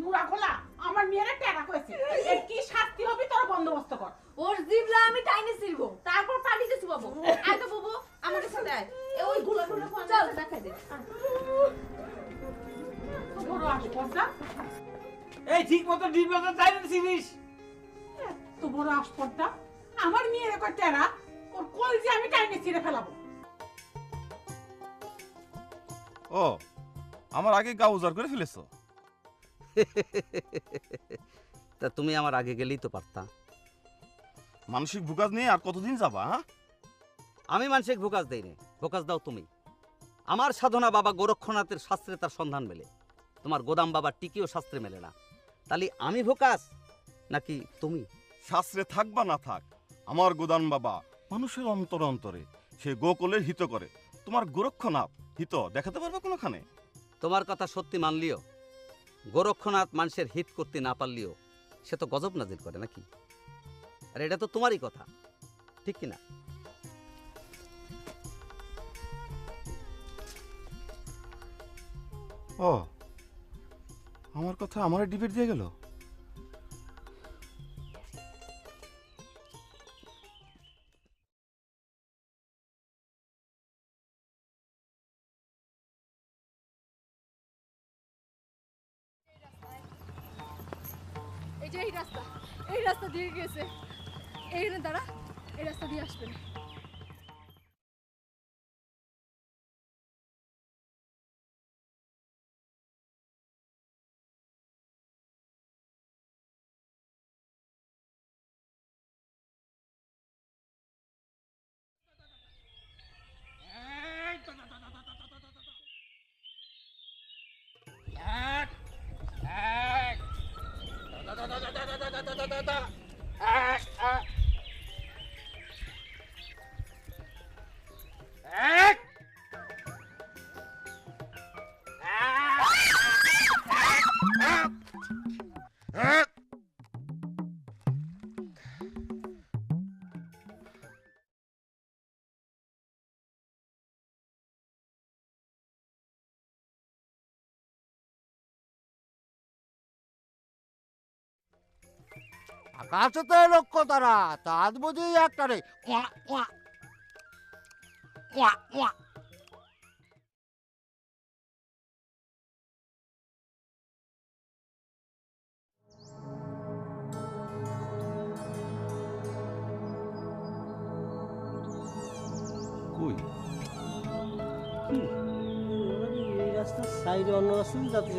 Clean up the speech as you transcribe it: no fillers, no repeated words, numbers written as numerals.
নুরা খোলা আমার মেয়েরা টেরা কইছে এর কি শাস্তি হবে তোর বন্দোবস্ত কর। ওর জিবলা আমি টাইনে ছিড়বো, তারপর পানিতে চুবাবো। আয় তো বাবু আমাদের সাথে আয়। ওই গুলো চল দেখাই দে। তো বড় আসপর্দা, এই ঠিক মতো ডিবলা তো তাই দিছিস। তো বড় আসপর্দা আমার মেয়েরা কয় টেরা, ওর কোল যে আমি টাইনে ছিঁড়ে ফেলাবো। ও আমার আগে গা উজাড় করে ফেলেছো। তা তুমি আমার আগে গেলেই তো পারতা। মানসিক ভুকাজ নিয়ে আর কতদিন যাবা? হ্যাঁ, আমি মানসিক ভোকাজ দেই নে, ভোকাজ দাও তুমি। আমার সাধনা বাবা গোরক্ষনাথের শাস্ত্রে তার সন্ধান মেলে, তোমার গোদাম বাবার টিকিও শাস্ত্রে মেলে না। তাহলে আমি ভোকাস নাকি তুমি? শাস্ত্রে থাক বা না থাক, আমার গোদান বাবা মানুষের অন্তরে অন্তরে সে গোকুলের হিত করে। তোমার গোরক্ষনাথ হিত দেখাতে পারবে কোনোখানে? তোমার কথা সত্যি মানলিও গোরক্ষনাথ মানুষের হিত করতে না পারলিও সে তো গজব নাজিল করে নাকি? আর এটা তো তোমারই কথা, ঠিক কিনা? ও আমার কথা আমারে ডিবেট দিয়ে গেল। এই যে এই রাস্তা দিয়ে গেছে। এইখানে দাঁড়া, এই রাস্তা দিয়ে আসবে না। আকাশতে লক্ষ্য তারা চাঁদ বুঝি একটারে ওয়া ওয়া ওয়া ওয়া। কই এই রাস্তার সাইডে অন্য রাস্তা যাতে